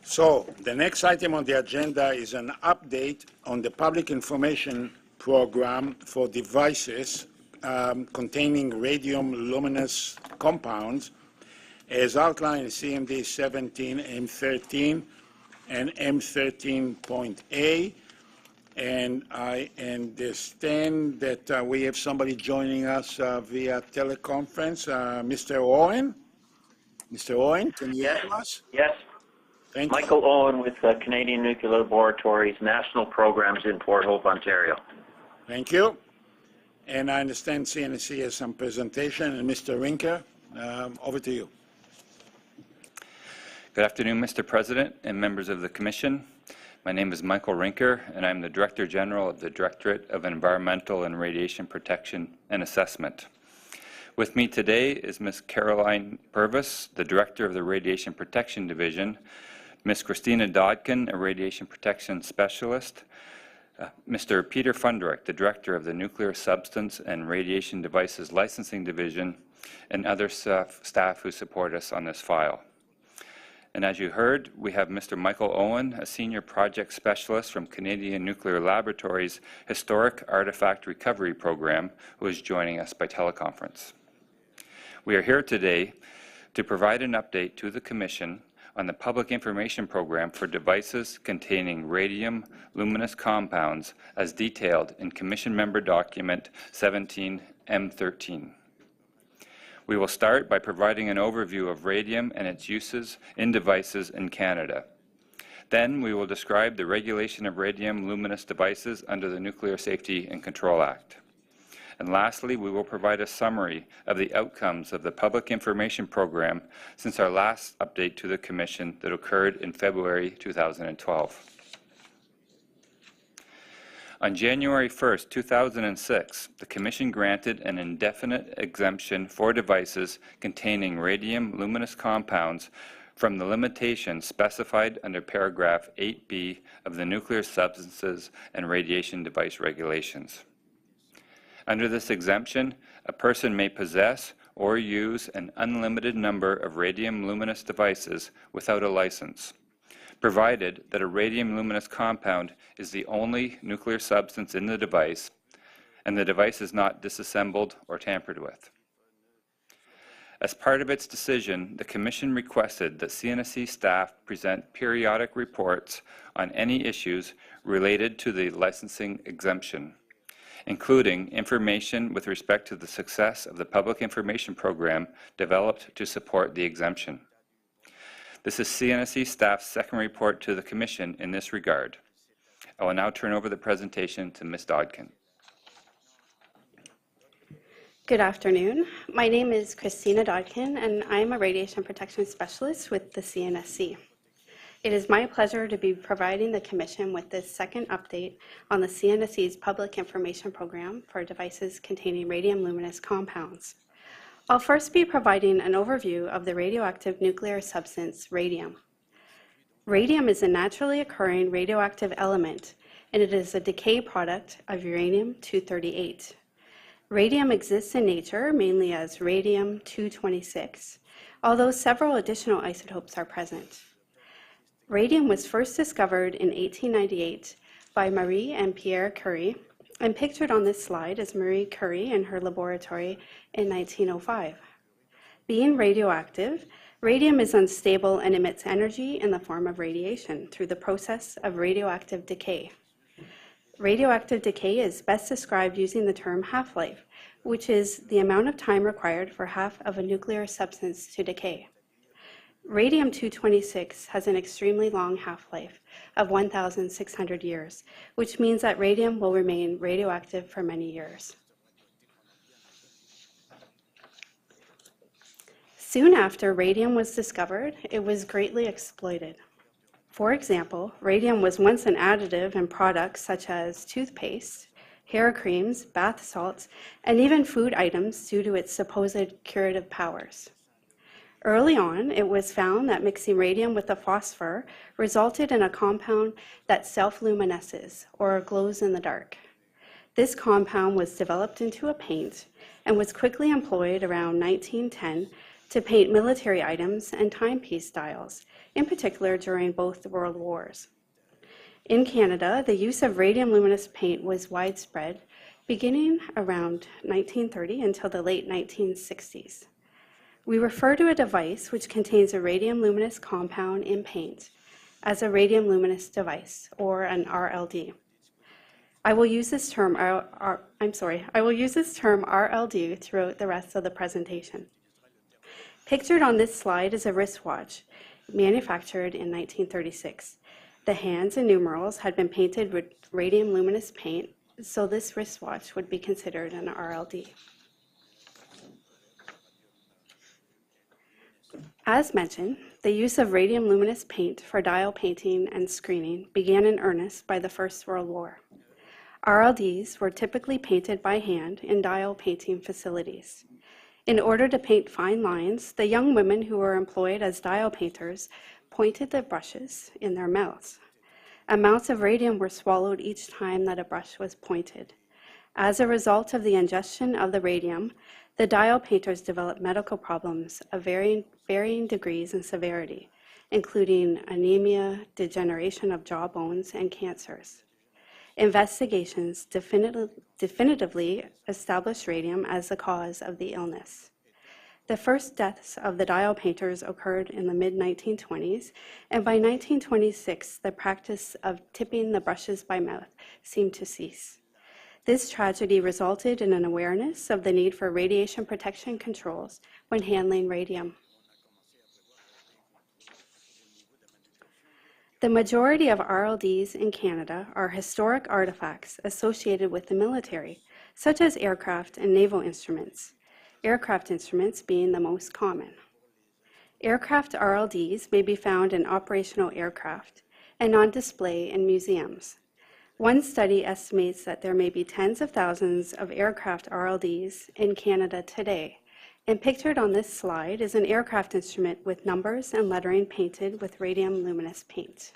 So the next item on the agenda is an update on the public information program for devices containing radium luminous compounds as outlined in CMD 17 M13 and M13.A. And I understand that we have somebody joining us via teleconference. Mr. Owen? Mr. Owen, can you hear us? Yes. Thank Michael Owen with Canadian Nuclear Laboratories National Programs in Port Hope, Ontario. Thank you. And I understand CNSC has some presentation. And Mr. Rinker, over to you. Good afternoon, Mr. President and members of the Commission. My name is Michael Rinker, and I'm the Director General of the Directorate of Environmental and Radiation Protection and Assessment. With me today is Ms. Caroline Purvis, the Director of the Radiation Protection Division, Ms. Christina Dodkin, a Radiation Protection Specialist, Mr. Peter Fundrick, the Director of the Nuclear Substance and Radiation Devices Licensing Division, and other staff who support us on this file. And as you heard, we have Mr. Michael Owen, a Senior Project Specialist from Canadian Nuclear Laboratories' Historic Artifact Recovery Program, who is joining us by teleconference. We are here today to provide an update to the Commission on the Public Information Program for devices containing radium luminous compounds as detailed in Commission Member Document 17M13. We will start by providing an overview of radium and its uses in devices in Canada. Then we will describe the regulation of radium luminous devices under the Nuclear Safety and Control Act. And lastly, we will provide a summary of the outcomes of the Public Information Program since our last update to the Commission that occurred in February 2012. On January 1, 2006, the Commission granted an indefinite exemption for devices containing radium luminous compounds from the limitations specified under paragraph 8B of the Nuclear Substances and Radiation Device Regulations. Under this exemption, a person may possess or use an unlimited number of radium luminous devices without a license, provided that a radium luminous compound is the only nuclear substance in the device and the device is not disassembled or tampered with. As part of its decision, the Commission requested that CNSC staff present periodic reports on any issues related to the licensing exemption, including information with respect to the success of the Public Information Program developed to support the exemption. This is CNSC staff's second report to the Commission in this regard. I will now turn over the presentation to Ms. Dodkin. Good afternoon. My name is Christina Dodkin, and I am a Radiation Protection Specialist with the CNSC. It is my pleasure to be providing the Commission with this second update on the CNSC's Public Information Program for devices containing radium luminous compounds. I'll first be providing an overview of the radioactive nuclear substance radium. Radium is a naturally occurring radioactive element, and it is a decay product of uranium-238. Radium exists in nature mainly as radium-226, although several additional isotopes are present. Radium was first discovered in 1898 by Marie and Pierre Curie, and pictured on this slide is Marie Curie in her laboratory in 1905. Being radioactive, radium is unstable and emits energy in the form of radiation through the process of radioactive decay. Radioactive decay is best described using the term half-life, which is the amount of time required for half of a nuclear substance to decay. Radium-226 has an extremely long half-life of 1,600 years, which means that radium will remain radioactive for many years. Soon after radium was discovered, it was greatly exploited. For example, radium was once an additive in products such as toothpaste, hair creams, bath salts, and even food items due to its supposed curative powers. Early on, it was found that mixing radium with a phosphor resulted in a compound that self-luminesces, or glows in the dark. This compound was developed into a paint and was quickly employed around 1910 to paint military items and timepiece dials in particular during both the World Wars. In Canada, the use of radium luminous paint was widespread, beginning around 1930 until the late 1960s. We refer to a device which contains a radium luminous compound in paint as a radium luminous device, or an RLD. I will use this term RLD throughout the rest of the presentation. Pictured on this slide is a wristwatch manufactured in 1936. The hands and numerals had been painted with radium luminous paint, so this wristwatch would be considered an RLD. As mentioned, the use of radium luminous paint for dial painting and screening began in earnest by the First World War. RLDs were typically painted by hand in dial painting facilities. In order to paint fine lines, the young women who were employed as dial painters pointed the brushes in their mouths. Amounts of radium were swallowed each time that a brush was pointed. As a result of the ingestion of the radium, the dial painters developed medical problems of varying degrees and severity, including anemia, degeneration of jaw bones, and cancers. Investigations definitively established radium as the cause of the illness. The first deaths of the dial painters occurred in the mid-1920s, and by 1926, the practice of tipping the brushes by mouth seemed to cease. This tragedy resulted in an awareness of the need for radiation protection controls when handling radium. The majority of RLDs in Canada are historic artifacts associated with the military, such as aircraft and naval instruments, aircraft instruments being the most common. Aircraft RLDs may be found in operational aircraft and on display in museums. One study estimates that there may be tens of thousands of aircraft RLDs in Canada today, and pictured on this slide is an aircraft instrument with numbers and lettering painted with radium luminous paint.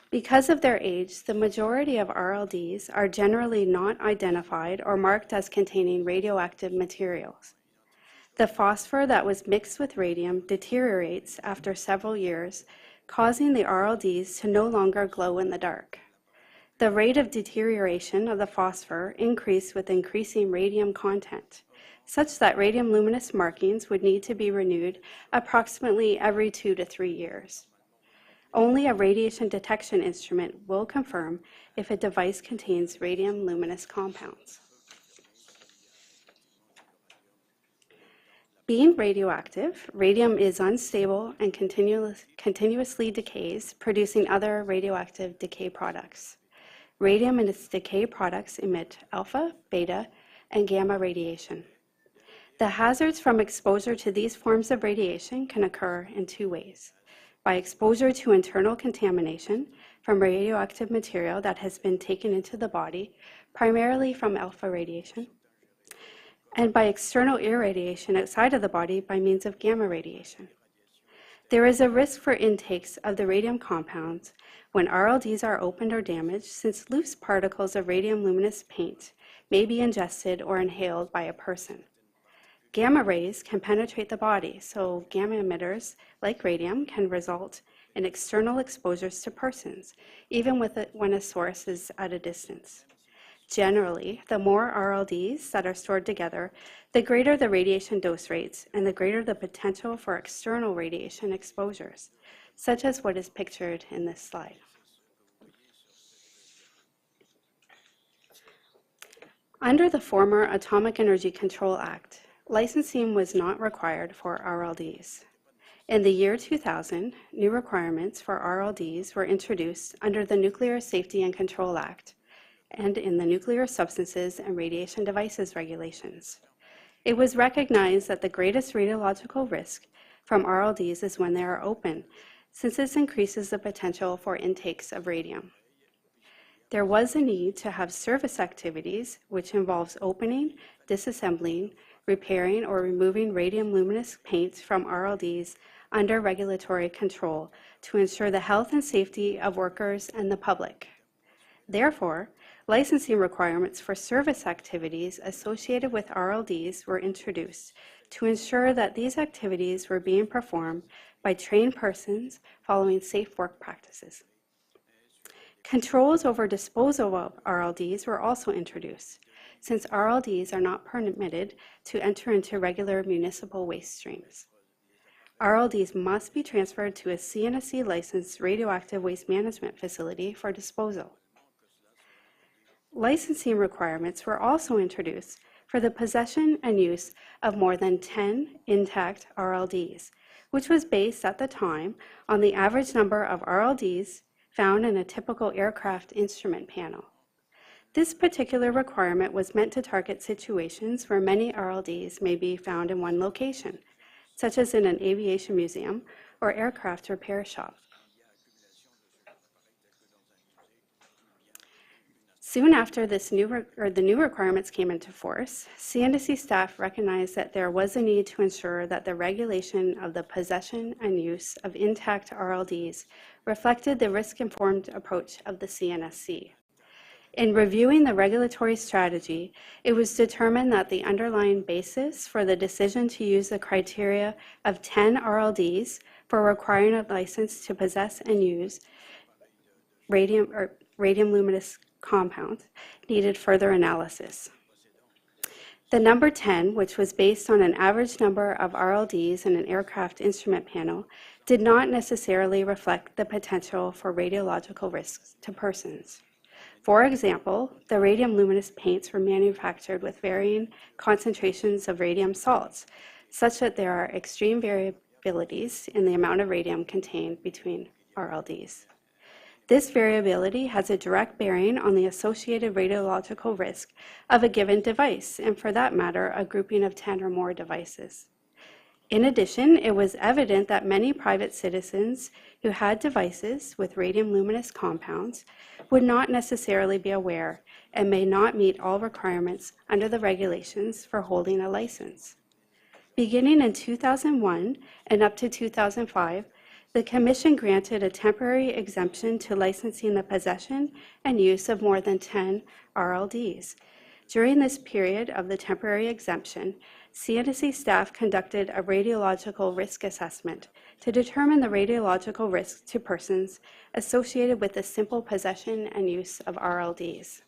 Because of their age, the majority of RLDs are generally not identified or marked as containing radioactive materials. The phosphor that was mixed with radium deteriorates after several years, causing the RLDs to no longer glow in the dark. The rate of deterioration of the phosphor increased with increasing radium content, such that radium luminous markings would need to be renewed approximately every 2 to 3 years. Only a radiation detection instrument will confirm if a device contains radium luminous compounds. Being radioactive, radium is unstable and continuously decays, producing other radioactive decay products. Radium and its decay products emit alpha, beta, and gamma radiation. The hazards from exposure to these forms of radiation can occur in 2 ways: by exposure to internal contamination from radioactive material that has been taken into the body, primarily from alpha radiation, and by external irradiation outside of the body by means of gamma radiation. There is a risk for intakes of the radium compounds when RLDs are opened or damaged, since loose particles of radium luminous paint may be ingested or inhaled by a person. Gamma rays can penetrate the body, so gamma emitters, like radium, can result in external exposures to persons, even when a source is at a distance. Generally, the more RLDs that are stored together, the greater the radiation dose rates and the greater the potential for external radiation exposures, such as what is pictured in this slide. Under the former Atomic Energy Control Act, licensing was not required for RLDs. In the year 2000, new requirements for RLDs were introduced under the Nuclear Safety and Control Act and in the Nuclear Substances and Radiation Devices Regulations. It was recognized that the greatest radiological risk from RLDs is when they are open, since this increases the potential for intakes of radium. There was a need to have service activities, which involves opening, disassembling, repairing, or removing radium luminous paints from RLDs under regulatory control to ensure the health and safety of workers and the public. Therefore, licensing requirements for service activities associated with RLDs were introduced to ensure that these activities were being performed by trained persons following safe work practices. Controls over disposal of RLDs were also introduced, since RLDs are not permitted to enter into regular municipal waste streams. RLDs must be transferred to a CNSC licensed radioactive waste management facility for disposal. Licensing requirements were also introduced for the possession and use of more than 10 intact RLDs, which was based at the time on the average number of RLDs found in a typical aircraft instrument panel. This particular requirement was meant to target situations where many RLDs may be found in one location, such as in an aviation museum or aircraft repair shop. Soon after the new requirements came into force, CNSC staff recognized that there was a need to ensure that the regulation of the possession and use of intact RLDs reflected the risk-informed approach of the CNSC. In reviewing the regulatory strategy, it was determined that the underlying basis for the decision to use the criteria of 10 RLDs for requiring a license to possess and use radium luminous compounds needed further analysis. The number 10, which was based on an average number of RLDs in an aircraft instrument panel, did not necessarily reflect the potential for radiological risks to persons. For example, the radium luminous paints were manufactured with varying concentrations of radium salts, such that there are extreme variabilities in the amount of radium contained between RLDs. This variability has a direct bearing on the associated radiological risk of a given device, and for that matter, a grouping of 10 or more devices. In addition, it was evident that many private citizens who had devices with radium luminous compounds would not necessarily be aware and may not meet all requirements under the regulations for holding a license. Beginning in 2001 and up to 2005, the Commission granted a temporary exemption to licensing the possession and use of more than 10 RLDs. During this period of the temporary exemption, CNSC staff conducted a radiological risk assessment to determine the radiological risk to persons associated with the simple possession and use of RLDs.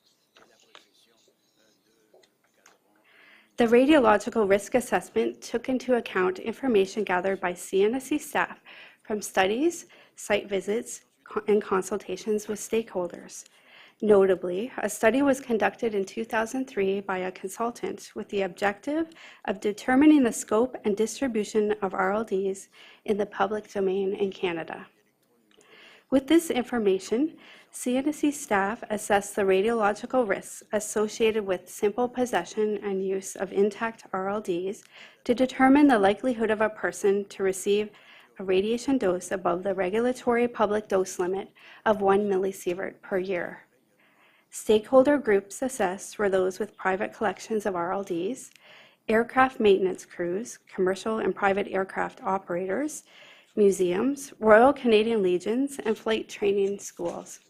The radiological risk assessment took into account information gathered by CNSC staff from studies, site visits, and consultations with stakeholders. Notably, a study was conducted in 2003 by a consultant with the objective of determining the scope and distribution of RLDs in the public domain in Canada. With this information, CNSC staff assessed the radiological risks associated with simple possession and use of intact RLDs to determine the likelihood of a person to receive a radiation dose above the regulatory public dose limit of 1 millisievert per year. Stakeholder groups assessed were those with private collections of RLDs, aircraft maintenance crews, commercial and private aircraft operators, museums, Royal Canadian Legions, and flight training schools.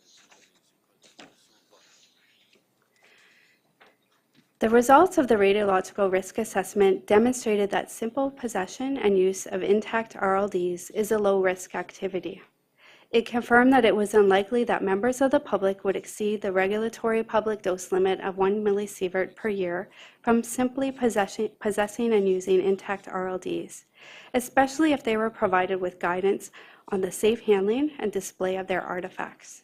The results of the radiological risk assessment demonstrated that simple possession and use of intact RLDs is a low-risk activity. It confirmed that it was unlikely that members of the public would exceed the regulatory public dose limit of 1 millisievert per year from simply possessing and using intact RLDs, especially if they were provided with guidance on the safe handling and display of their artifacts.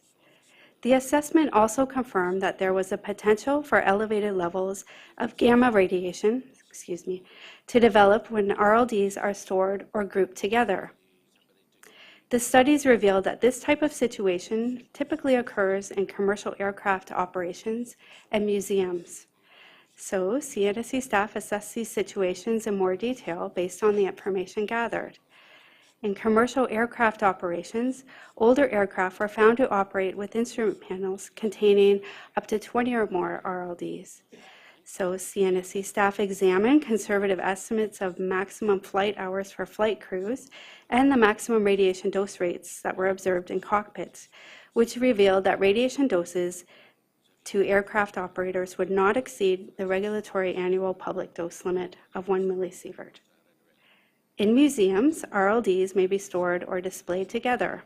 The assessment also confirmed that there was a potential for elevated levels of gamma radiation, to develop when RLDs are stored or grouped together. The studies revealed that this type of situation typically occurs in commercial aircraft operations and museums. So, CNSC staff assessed these situations in more detail based on the information gathered. In commercial aircraft operations, older aircraft were found to operate with instrument panels containing up to 20 or more RLDs. So CNSC staff examined conservative estimates of maximum flight hours for flight crews and the maximum radiation dose rates that were observed in cockpits, which revealed that radiation doses to aircraft operators would not exceed the regulatory annual public dose limit of 1 millisievert. In museums, RLDs may be stored or displayed together.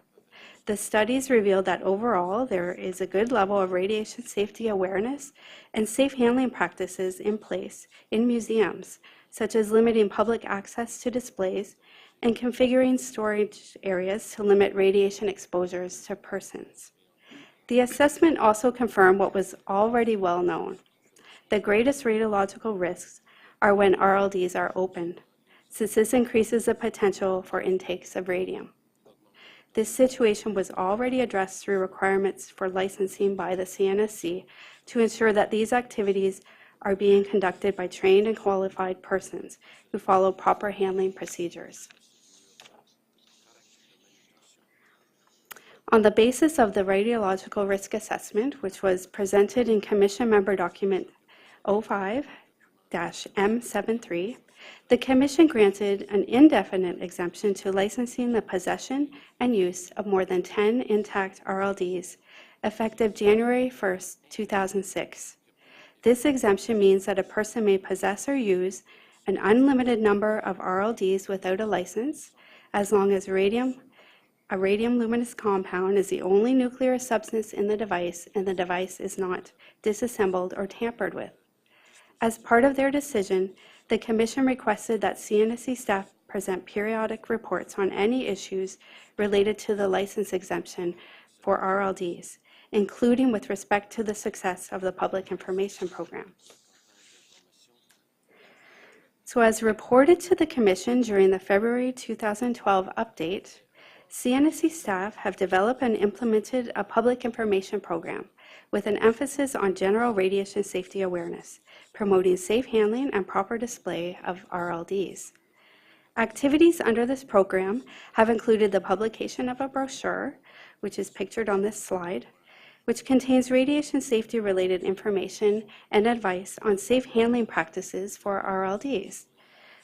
The studies revealed that overall there is a good level of radiation safety awareness and safe handling practices in place in museums, such as limiting public access to displays and configuring storage areas to limit radiation exposures to persons. The assessment also confirmed what was already well known. The greatest radiological risks are when RLDs are opened, since this increases the potential for intakes of radium. This situation was already addressed through requirements for licensing by the CNSC to ensure that these activities are being conducted by trained and qualified persons who follow proper handling procedures. On the basis of the radiological risk assessment, which was presented in Commission Member Document 05-M73, the Commission granted an indefinite exemption to licensing the possession and use of more than 10 intact RLDs effective January 1, 2006. This exemption means that a person may possess or use an unlimited number of RLDs without a license, as long as a radium luminous compound is the only nuclear substance in the device and the device is not disassembled or tampered with. As part of their decision, the Commission requested that CNSC staff present periodic reports on any issues related to the license exemption for RLDs, including with respect to the success of the Public Information Program. So as reported to the Commission during the February 2012 update, CNSC staff have developed and implemented a Public Information Program with an emphasis on general radiation safety awareness, promoting safe handling and proper display of RLDs. Activities under this program have included the publication of a brochure, which is pictured on this slide, which contains radiation safety related information and advice on safe handling practices for RLDs.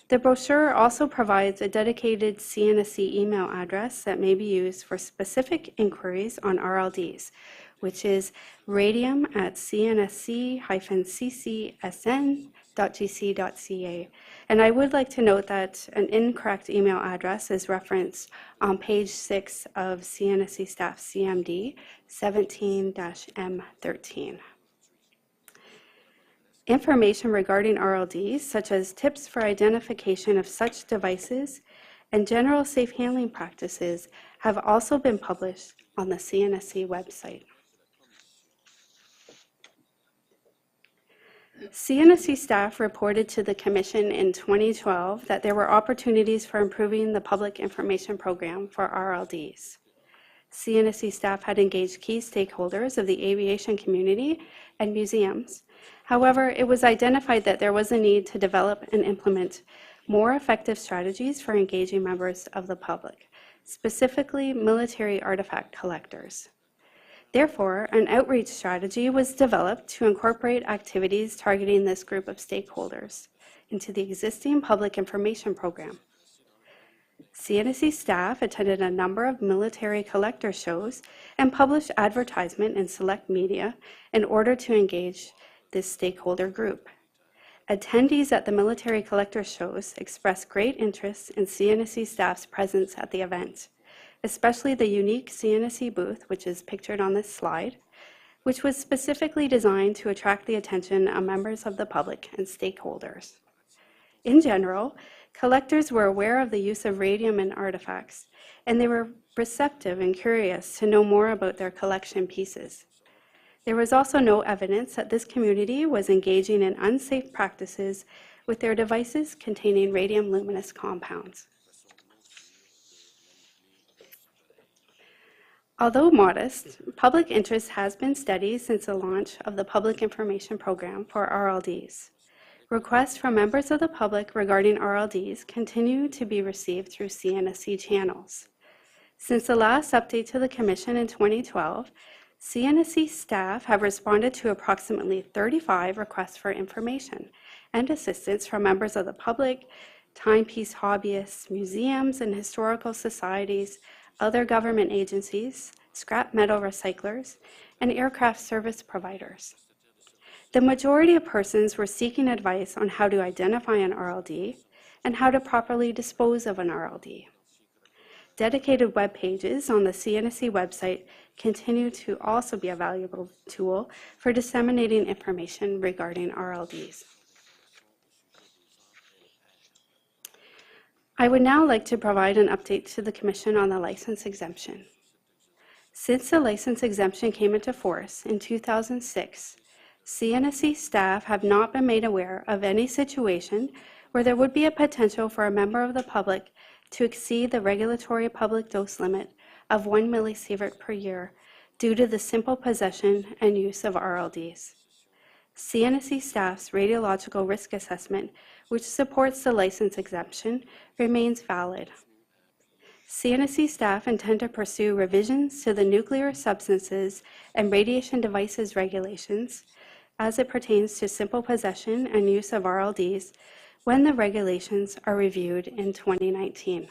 The brochure also provides a dedicated CNSC email address that may be used for specific inquiries on RLDs, which is radium@cnsc-ccsn.gc.ca. And I would like to note that an incorrect email address is referenced on page 6 of CNSC staff CMD 17-M13. Information regarding RLDs, such as tips for identification of such devices and general safe handling practices, have also been published on the CNSC website. CNSC staff reported to the Commission in 2012 that there were opportunities for improving the Public Information Program for RLDs. CNSC staff had engaged key stakeholders of the aviation community and museums. However, it was identified that there was a need to develop and implement more effective strategies for engaging members of the public, specifically military artifact collectors. Therefore, an outreach strategy was developed to incorporate activities targeting this group of stakeholders into the existing Public Information Program. CNSC staff attended a number of military collector shows and published advertisement in select media in order to engage this stakeholder group. Attendees at the military collector shows expressed great interest in CNSC staff's presence at the event, especially the unique CNSC booth, which is pictured on this slide, which was specifically designed to attract the attention of members of the public and stakeholders. In general, collectors were aware of the use of radium in artifacts, and they were receptive and curious to know more about their collection pieces. There was also no evidence that this community was engaging in unsafe practices with their devices containing radium luminous compounds. Although modest, public interest has been steady since the launch of the Public Information Program for RLDs. Requests from members of the public regarding RLDs continue to be received through CNSC channels. Since the last update to the Commission in 2012, CNSC staff have responded to approximately 35 requests for information and assistance from members of the public, timepiece hobbyists, museums and historical societies, other government agencies, scrap metal recyclers, and aircraft service providers. The majority of persons were seeking advice on how to identify an RLD and how to properly dispose of an RLD. Dedicated web pages on the CNSC website continue to also be a valuable tool for disseminating information regarding RLDs. I would now like to provide an update to the Commission on the license exemption. Since the license exemption came into force in 2006, CNSC staff have not been made aware of any situation where there would be a potential for a member of the public to exceed the regulatory public dose limit of 1 millisievert per year due to the simple possession and use of RLDs. CNSC staff's radiological risk assessment, which supports the license exemption, remains valid. CNSC staff intend to pursue revisions to the Nuclear Substances and Radiation Devices regulations as it pertains to simple possession and use of RLDs when the regulations are reviewed in 2019.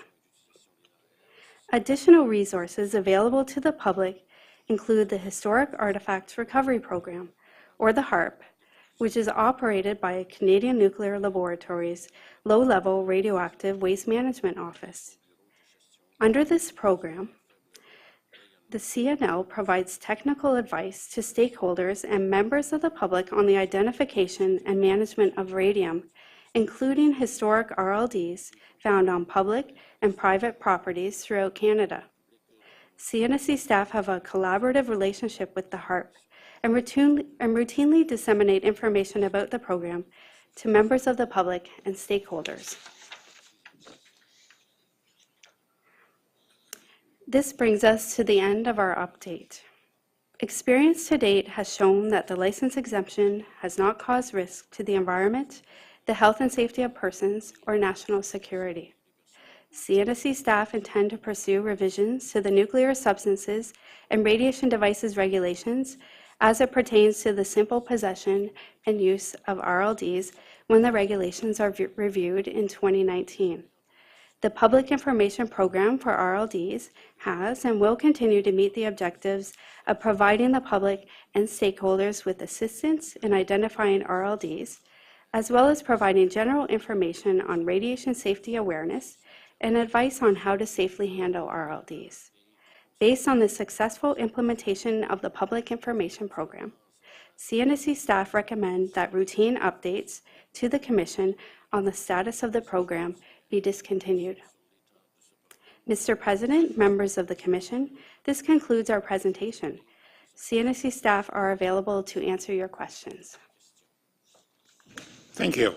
Additional resources available to the public include the Historic Artifacts Recovery Program, or the HARP, which is operated by Canadian Nuclear Laboratories' Low-Level Radioactive Waste Management Office. Under this program, the CNL provides technical advice to stakeholders and members of the public on the identification and management of radium, including historic RLDs found on public and private properties throughout Canada. CNSC staff have a collaborative relationship with the HARP and routinely disseminate information about the program to members of the public and stakeholders. This brings us to the end of our update. Experience to date has shown that the license exemption has not caused risk to the environment, the health and safety of persons, or national security. CNSC staff intend to pursue revisions to the Nuclear Substances and Radiation Devices regulations as it pertains to the simple possession and use of RLDs when the regulations are reviewed in 2019. The Public Information Program for RLDs has and will continue to meet the objectives of providing the public and stakeholders with assistance in identifying RLDs, as well as providing general information on radiation safety awareness and advice on how to safely handle RLDs. Based on the successful implementation of the Public Information Program, CNSC staff recommend that routine updates to the Commission on the status of the program be discontinued. Mr. President, members of the Commission, this concludes our presentation. CNSC staff are available to answer your questions. Thank you.